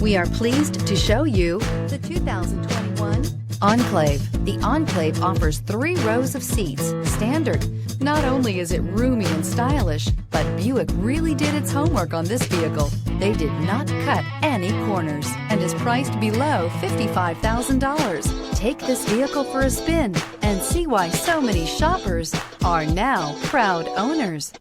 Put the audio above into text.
We are pleased to show you the 2021 Enclave. The Enclave offers 3 rows of seats, standard. Not only is it roomy and stylish, but Buick really did its homework on this vehicle. They did not cut any corners and is priced below $55,000. Take this vehicle for a spin and see why so many shoppers are now proud owners.